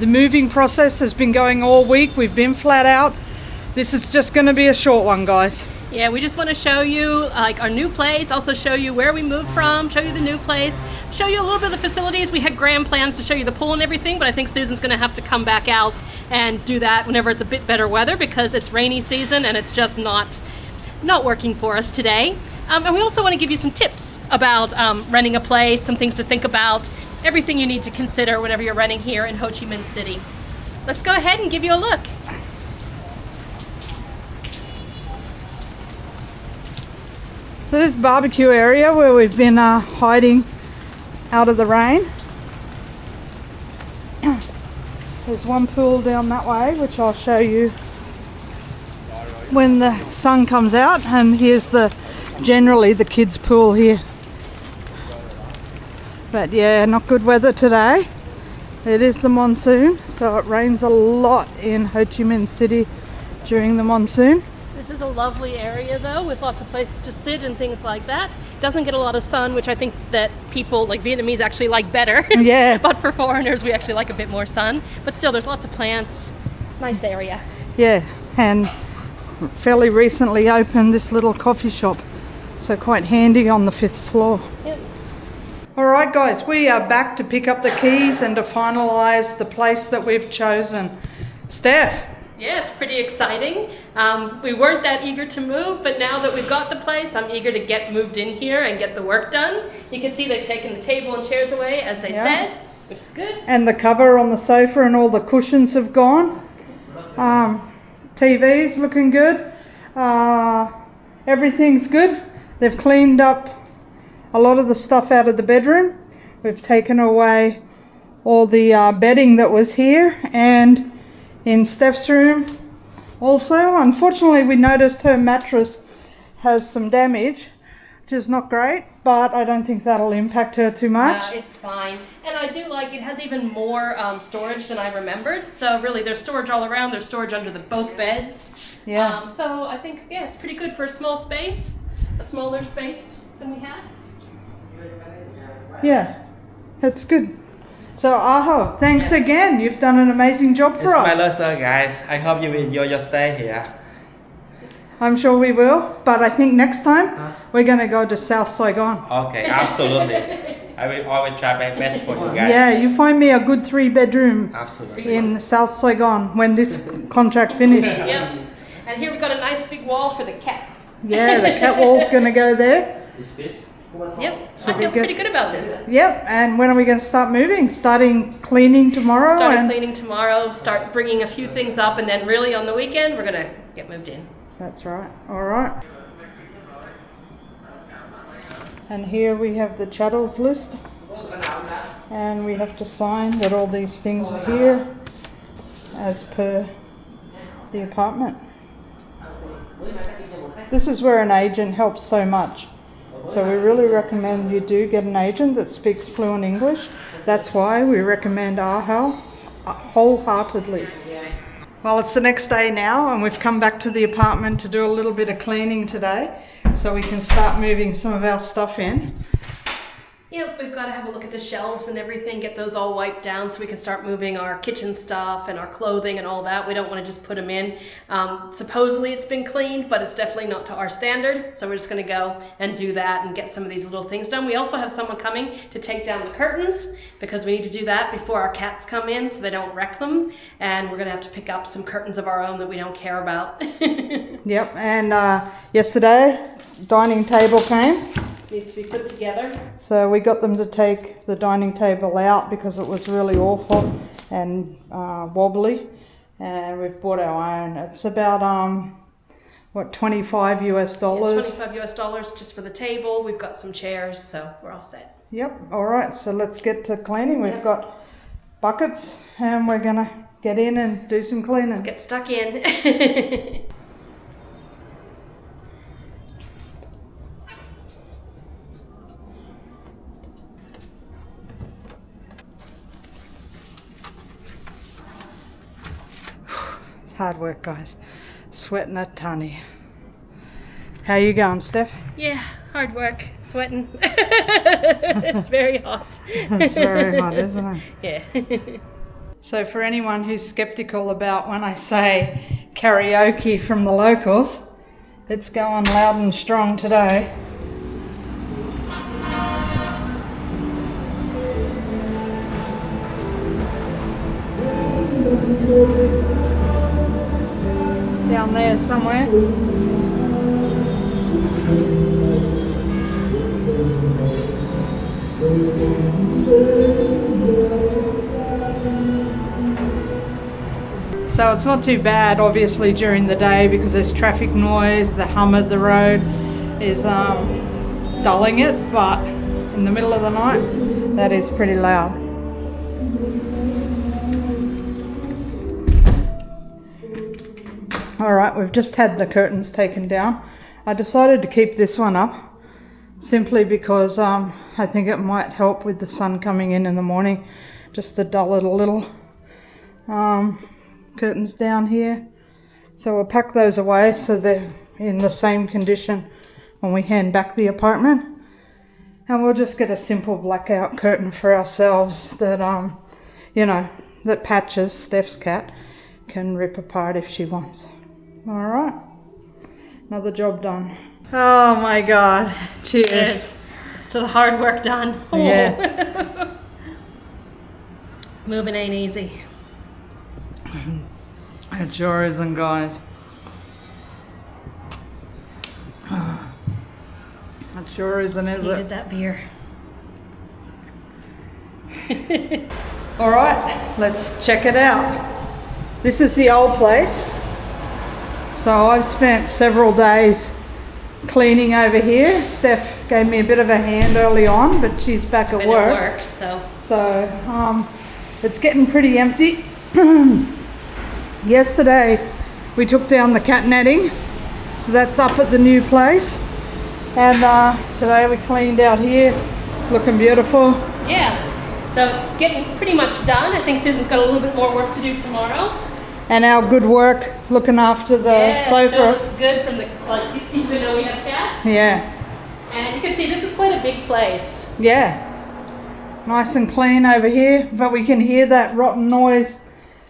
The moving process has been going all week. We've been flat out. This is just going to be a short one, guys. Yeah, we just want to show you like our new place, also show you where we moved from, show you the new place, show you a little bit of the facilities. We had grand plans to show you the pool and everything, but I think Susan's going to have to come back out and do that whenever it's a bit better weather because it's rainy season and it's just not working for us today. And we also want to give you some tips about renting a place, some things to think about, everything you need to consider whenever you're renting here in Ho Chi Minh City. Let's go ahead and give you a look. So this barbecue area where we've been hiding out of the rain. There's one pool down that way, which I'll show you when the sun comes out. And here's generally the kids' pool here. But yeah, not good weather today. It is the monsoon, so it rains a lot in Ho Chi Minh City during the monsoon. This is a lovely area though, with lots of places to sit and things like that. Doesn't get a lot of sun, which I think that people like Vietnamese actually like better. Yeah. But for foreigners, we actually like a bit more sun. But still, there's lots of plants. Nice area. Yeah, and fairly recently opened this little coffee shop. So quite handy on the 5th floor. Yep. Alright guys, we are back to pick up the keys and to finalise the place that we've chosen. Steph? Yeah, it's pretty exciting. We weren't that eager to move, but now that we've got the place, I'm eager to get moved in here and get the work done. You can see they've taken the table and chairs away, as they said, which is good. And the cover on the sofa and all the cushions have gone. TV's looking good. Everything's good. They've cleaned up a lot of the stuff out of the bedroom. We've taken away all the bedding that was here, and in Steph's room also. Unfortunately, we noticed her mattress has some damage, which is not great, but I don't think that'll impact her too much. It's fine. And I do like it has even more storage than I remembered. So really there's storage all around. There's storage under both beds. Yeah. So I think, yeah, it's pretty good for a small space, a smaller space than we had. Yeah, that's good. So Ahao, thanks again. You've done an amazing job for us. It's my pleasure, guys. I hope you enjoy your stay here. I'm sure we will, but I think next time we're going to go to South Saigon. Okay, absolutely. I will always try my best for you guys. Yeah, you find me a good 3-bedroom Absolutely. in South Saigon when this contract finishes. Yep. And here we've got a nice big wall for the cat. Yeah, the cat wall's going to go there. This fish? Yep, I feel pretty good about this. Yep, and when are we going to start moving? Starting cleaning tomorrow? Cleaning tomorrow, start bringing a few things up, and then really on the weekend we're going to get moved in. That's right. All right. And here we have the chattels list. And we have to sign that all these things are here as per the apartment. This is where an agent helps so much. So we really recommend you do get an agent that speaks fluent English. That's why we recommend Ahao wholeheartedly. Well, it's the next day now and we've come back to the apartment to do a little bit of cleaning today so we can start moving some of our stuff in. Yep, we've got to have a look at the shelves and everything, get those all wiped down so we can start moving our kitchen stuff and our clothing and all that. We don't want to just put them in. Supposedly it's been cleaned, but it's definitely not to our standard. So we're just going to go and do that and get some of these little things done. We also have someone coming to take down the curtains because we need to do that before our cats come in so they don't wreck them. And we're going to have to pick up some curtains of our own that we don't care about. Yep, and yesterday, dining table came. Needs to be put together. So we got them to take the dining table out because it was really awful and wobbly, and we've bought our own. It's about $25 US. Yeah, $25 US just for the table. We've got some chairs, so we're all set. Yep. All right. So let's get to cleaning. We've got buckets, and we're gonna get in and do some cleaning. Let's get stuck in. It's hard work, guys. Sweating a tonny. How you going, Steph? Yeah, hard work. Sweating. It's very hot. It's very hot, isn't it? Yeah. So for anyone who's skeptical about when I say karaoke from the locals, it's going loud and strong today. Down there somewhere. So it's not too bad obviously during the day because there's traffic noise, the hum of the road is dulling it, but in the middle of the night that is pretty loud. Alright, we've just had the curtains taken down. I decided to keep this one up simply because I think it might help with the sun coming in the morning, just to dull it a little. Curtains down here, so we'll pack those away so they're in the same condition when we hand back the apartment, and we'll just get a simple blackout curtain for ourselves that that Patches, Steph's cat, can rip apart if she wants. All right, another job done. Oh my god, cheers. Cheers. It's to the hard work done. Oh. Yeah. Moving ain't easy. It sure isn't, guys. It sure isn't, is Needed it? that beer. All right, let's check it out. This is the old place. So I've spent several days cleaning over here. Steph gave me a bit of a hand early on, but she's back at work. So it's getting pretty empty. Yesterday we took down the cat netting, so that's up at the new place, and today we cleaned out here. It's looking beautiful. Yeah, so it's getting pretty much done. I think Susan's got a little bit more work to do tomorrow. And our good work looking after the sofa. Still looks good from the, even though we have cats. Yeah. And you can see this is quite a big place. Yeah. Nice and clean over here, but we can hear that rotten noise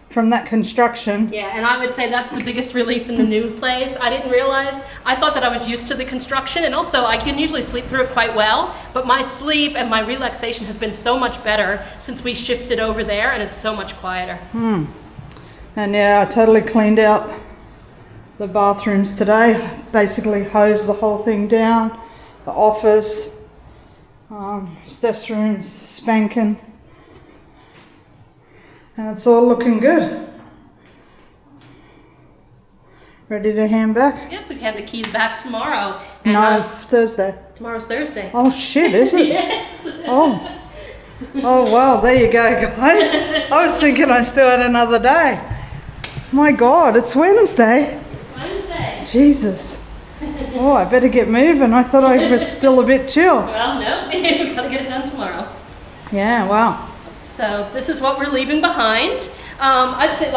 from that construction. Yeah, and I would say that's the biggest relief in the new place. I didn't realize, I thought that I was used to the construction, and also I can usually sleep through it quite well, but my sleep and my relaxation has been so much better since we shifted over there, and it's so much quieter. And yeah, I totally cleaned out the bathrooms today. Basically hosed the whole thing down. The office, Steph's room's spanking. And it's all looking good. Ready to hand back? Yep, we hand the keys back tomorrow. And, No, Thursday. tomorrow's Thursday. Oh shit, is it? Yes. Oh well, there you go, guys. I was thinking I still had another day. My God, it's Wednesday. It's Wednesday. Jesus. Oh, I better get moving. I thought I was still a bit chill. Well, no, we gotta get it done tomorrow. Yeah, wow. So this is what we're leaving behind. I'd say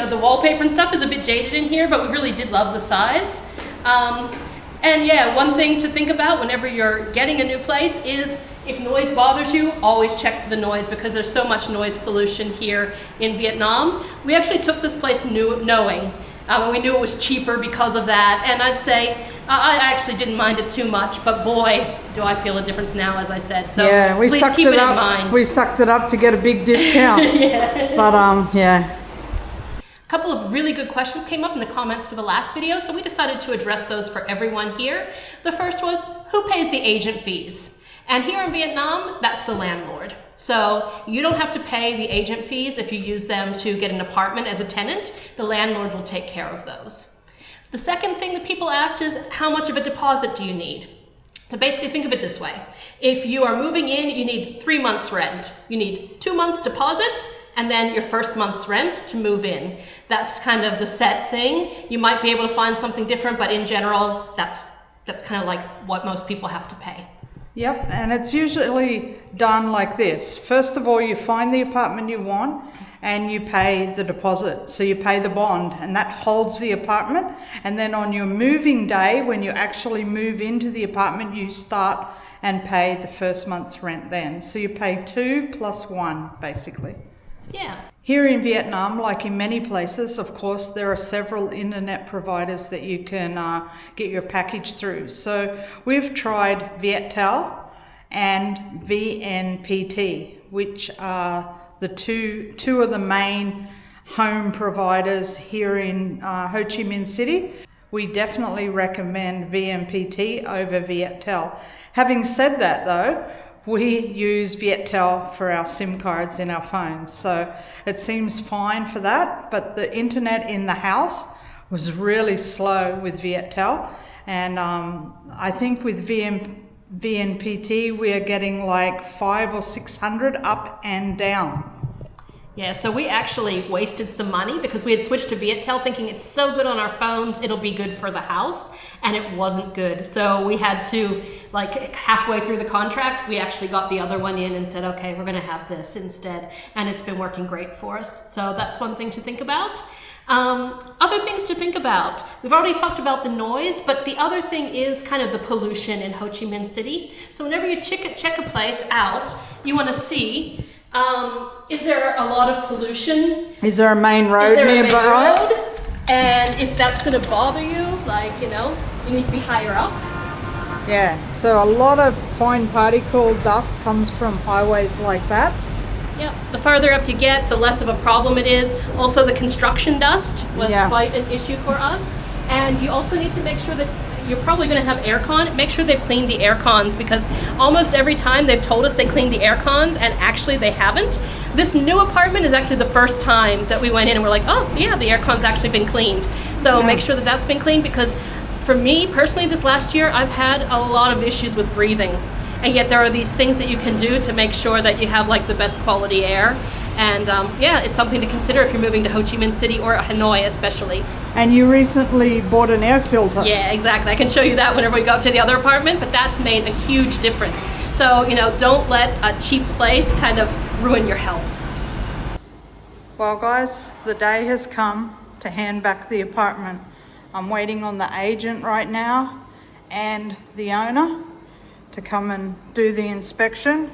the wallpaper and stuff is a bit jaded in here, but we really did love the size. And yeah, one thing to think about whenever you're getting a new place is if noise bothers you, always check for the noise because there's so much noise pollution here in Vietnam. We actually took this place knowing. We knew it was cheaper because of that, and I'd say I actually didn't mind it too much, but boy, do I feel a difference now, as I said. So yeah, we please sucked keep it it up. in mind. We sucked it up to get a big discount. Yeah. But yeah. A couple of really good questions came up in the comments for the last video, so we decided to address those for everyone here. The first was, who pays the agent fees? And here in Vietnam, that's the landlord. So you don't have to pay the agent fees if you use them to get an apartment as a tenant. The landlord will take care of those. The second thing that people asked is, how much of a deposit do you need? So basically think of it this way. If you are moving in, you need 3 months rent. You need 2 months deposit, and then your first month's rent to move in. That's kind of the set thing. You might be able to find something different, but in general, that's kind of like what most people have to pay. Yep, and it's usually done like this. First of all, you find the apartment you want and you pay the deposit. So you pay the bond and that holds the apartment. And then on your moving day, when you actually move into the apartment, you start and pay the first month's rent then. So you pay 2 + 1, basically. Yeah. Here in Vietnam, like in many places, of course, there are several internet providers that you can get your package through. So we've tried Viettel and VNPT, which are the two of the main home providers here in Ho Chi Minh City. We definitely recommend VNPT over Viettel. Having said that though, we use Viettel for our SIM cards in our phones, so it seems fine for that, but the internet in the house was really slow with Viettel, and I think with VNPT we are getting like 500 or 600 up and down. Yeah, so we actually wasted some money because we had switched to Viettel thinking it's so good on our phones, it'll be good for the house, and it wasn't good. So we had to, like halfway through the contract, we actually got the other one in and said, okay, we're gonna have this instead, and it's been working great for us. So that's one thing to think about. Other things to think about. We've already talked about the noise, but the other thing is kind of the pollution in Ho Chi Minh City. So whenever you check a place out, you wanna see, is there a lot of pollution? Is there a main road Is there nearby? a main road? And if that's going to bother you, like, you know, you need to be higher up. Yeah, so a lot of fine particle dust comes from highways like that. Yeah, the farther up you get, the less of a problem it is. Also, the construction dust was quite an issue for us. And you also need to make sure that you're probably going to have aircon. Make sure they've cleaned the air cons, because almost every time they've told us they cleaned the air cons and actually they haven't. This new apartment is actually the first time that we went in and we're like, oh yeah, the air con's actually been cleaned. So make sure that that's been cleaned, because for me personally this last year I've had a lot of issues with breathing, and yet there are these things that you can do to make sure that you have like the best quality air. And yeah, it's something to consider if you're moving to Ho Chi Minh City or Hanoi especially. And you recently bought an air filter. Yeah, exactly. I can show you that whenever we go up to the other apartment, but that's made a huge difference. So, you know, don't let a cheap place kind of ruin your health. Well guys, the day has come to hand back the apartment. I'm waiting on the agent right now and the owner to come and do the inspection.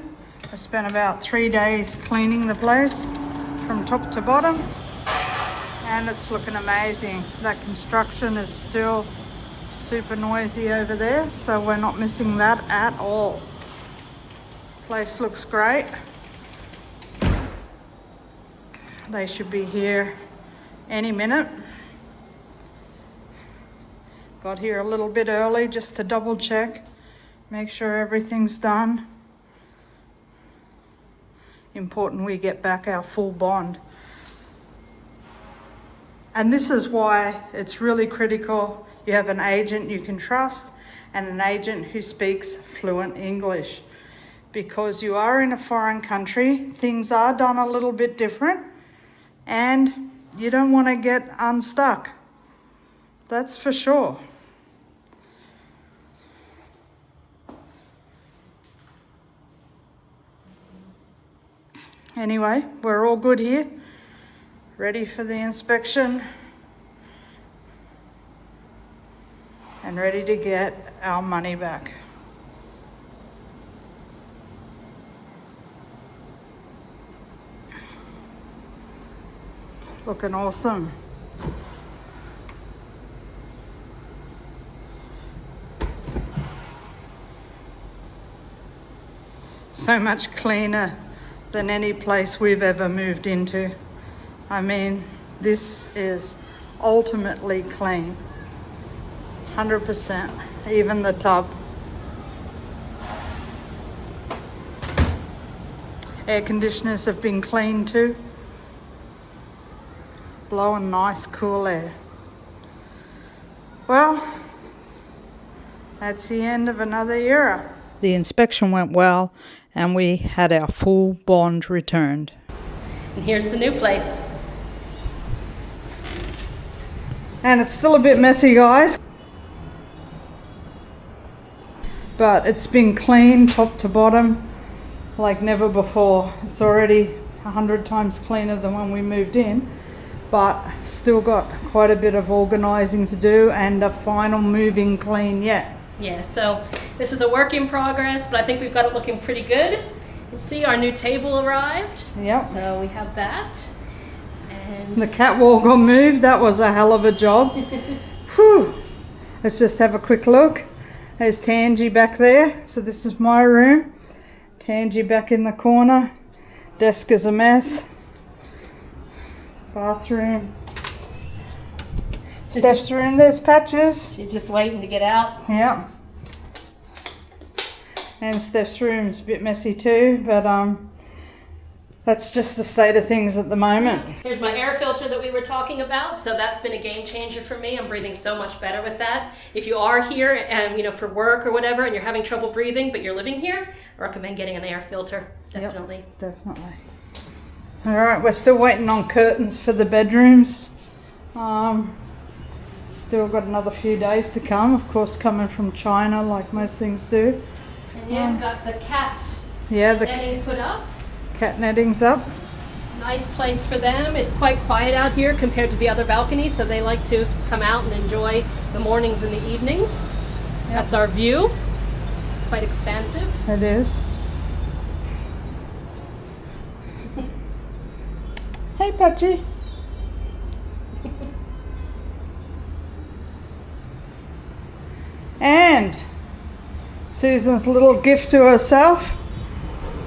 I spent about 3 days cleaning the place from top to bottom, and it's looking amazing. That construction is still super noisy over there, so we're not missing that at all. Place looks great. They should be here any minute. Got here a little bit early just to double check, make sure everything's done. Important we get back our full bond. And this is why it's really critical you have an agent you can trust and an agent who speaks fluent English, because you are in a foreign country, things are done a little bit different, and you don't want to get unstuck. That's for sure. Anyway, we're all good here, ready for the inspection and ready to get our money back. Looking awesome. So much cleaner than any place we've ever moved into. I mean, this is ultimately clean. 100%, even the tub. Air conditioners have been cleaned too. Blowing nice cool air. Well, that's the end of another era. The inspection went well and we had our full bond returned. And here's the new place. And it's still a bit messy, guys. But it's been cleaned top to bottom like never before. It's already 100 times cleaner than when we moved in, but still got quite a bit of organizing to do and a final moving clean yet. Yeah, so this is a work in progress, but I think we've got it looking pretty good. can see our new table arrived. Yep. So we have that. And The catwalk got moved. That was a hell of a job. Whew. Let's just have a quick look. There's Tangy back there. So this is my room. Tangy back in the corner. Desk is a mess. Bathroom. Steph's room. There's Patches. she's just waiting to get out. Yep. And Steph's room's a bit messy too, but that's just the state of things at the moment. Here's my air filter that we were talking about. So that's been a game changer for me. I'm breathing so much better with that. If you are here and for work or whatever and you're having trouble breathing but you're living here, I recommend getting an air filter. Definitely. Yep, definitely. All right, we're still waiting on curtains for the bedrooms. Still got another few days to come, of course, coming from China like most things do. And yeah, I've got the cat The netting put up. cat netting's up. Nice place for them. It's quite quiet out here compared to the other balconies, so they like to come out and enjoy the mornings and the evenings. Yep. That's our view. Quite expansive. It is. Hey, Patchy. And Susan's little gift to herself,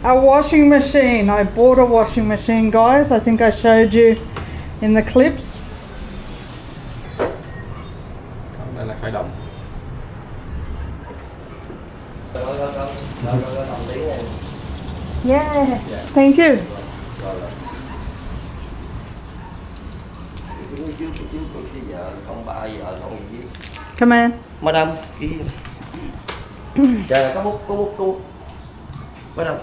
a washing machine. I bought a washing machine, guys. I think I showed you in the clips. Đây là khởi động. Yeah, thank you. Come on. Madam, ký chờ có bút Madam.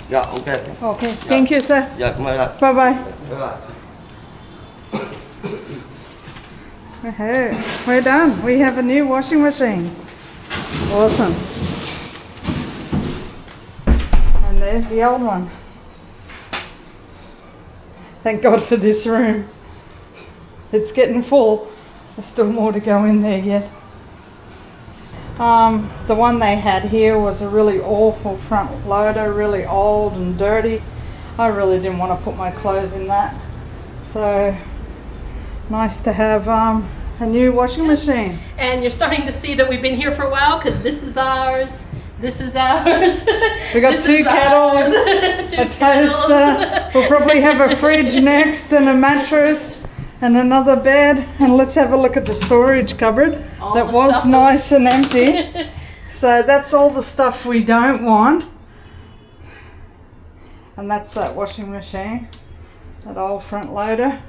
Dạ, ok. Okay, thank you, sir. Dạ, cảm ơn ạ. Bye bye. Bye bye. Okay, we're done. We have a new washing machine. Awesome. And there's the old one. Thank God for this room. It's getting full. There's still more to go in there yet. The one they had here was a really awful front loader, really old and dirty. I really didn't want to put my clothes in that. So nice to have a new washing machine. And you're starting to see that we've been here for a while because this is ours. This is ours. We got This two is kettles, ours. Two a toaster. kettles. We'll probably have a fridge next and a mattress and another bed. And let's have a look at the storage cupboard. All That the was stuff nice and empty. So that's all the stuff we don't want. And that's that washing machine, that old front loader.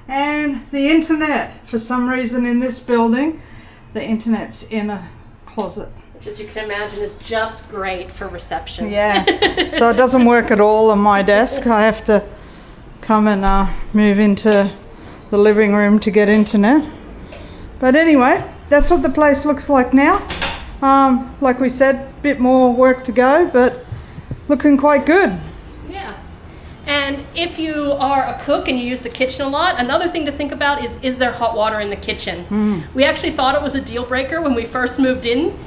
And the internet. For some reason in this building, the internet's in a closet. Which, as you can imagine, is just great for reception. Yeah, so it doesn't work at all on my desk. I have to come and move into the living room to get internet. But anyway, that's what the place looks like now. Like we said, a bit more work to go, but looking quite good. Yeah. And if you are a cook and you use the kitchen a lot, another thing to think about is there hot water in the kitchen? We actually thought it was a deal breaker when we first moved in.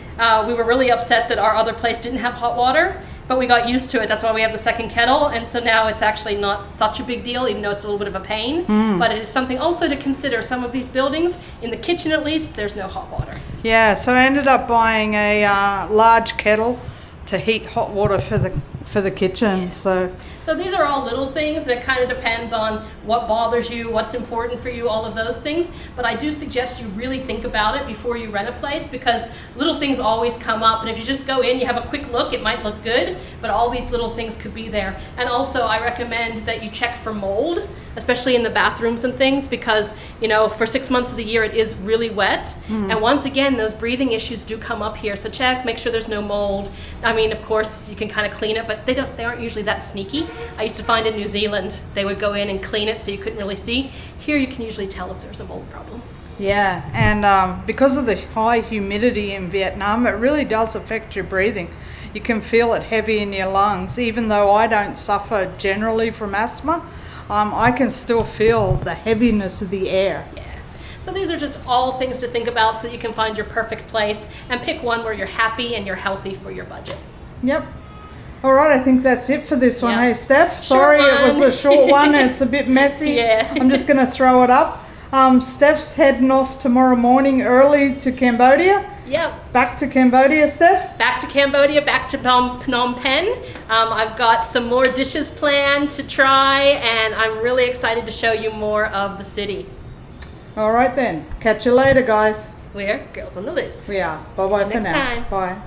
We were really upset that our other place didn't have hot water, but we got used to it. That's why we have the second kettle, and so now it's actually not such a big deal, even though it's a little bit of a pain. But it is something also to consider. Some of these buildings, in the kitchen at least, there's no hot water. Yeah, so I ended up buying a large kettle to heat hot water for the kitchen. So these are all little things that kind of depends on what bothers you, what's important for you, all of those things. But I do suggest you really think about it before you rent a place, because little things always come up. And if you just go in, you have a quick look, it might look good, but all these little things could be there. And also I recommend that you check for mold, especially in the bathrooms and things, because for 6 months of the year it is really wet. And once again, those breathing issues do come up here. So check, make sure there's no mold. I mean, of course you can kind of clean it, but they aren't usually that sneaky. I used to find in New Zealand they would go in and clean it so you couldn't really see. Here you can usually tell if there's a mold problem. Yeah, and because of the high humidity in Vietnam, it really does affect your breathing. You can feel it heavy in your lungs. Even though I don't suffer generally from asthma, I can still feel the heaviness of the air. Yeah. So these are just all things to think about so you can find your perfect place and pick one where you're happy and you're healthy for your budget. Yep. All right, I think that's it for this one. Yeah. Hey, Steph, Short sorry it was one. a short one. It's a bit messy. Yeah. I'm just going to throw it up. Steph's heading off tomorrow morning early to Cambodia. Yep. Back to Cambodia, Steph. Back to Cambodia, back to Phnom Penh. I've got some more dishes planned to try, and I'm really excited to show you more of the city. All right then. Catch you later, guys. We're Girls on the Loose. We are. Bye-bye for Next now. time. Bye.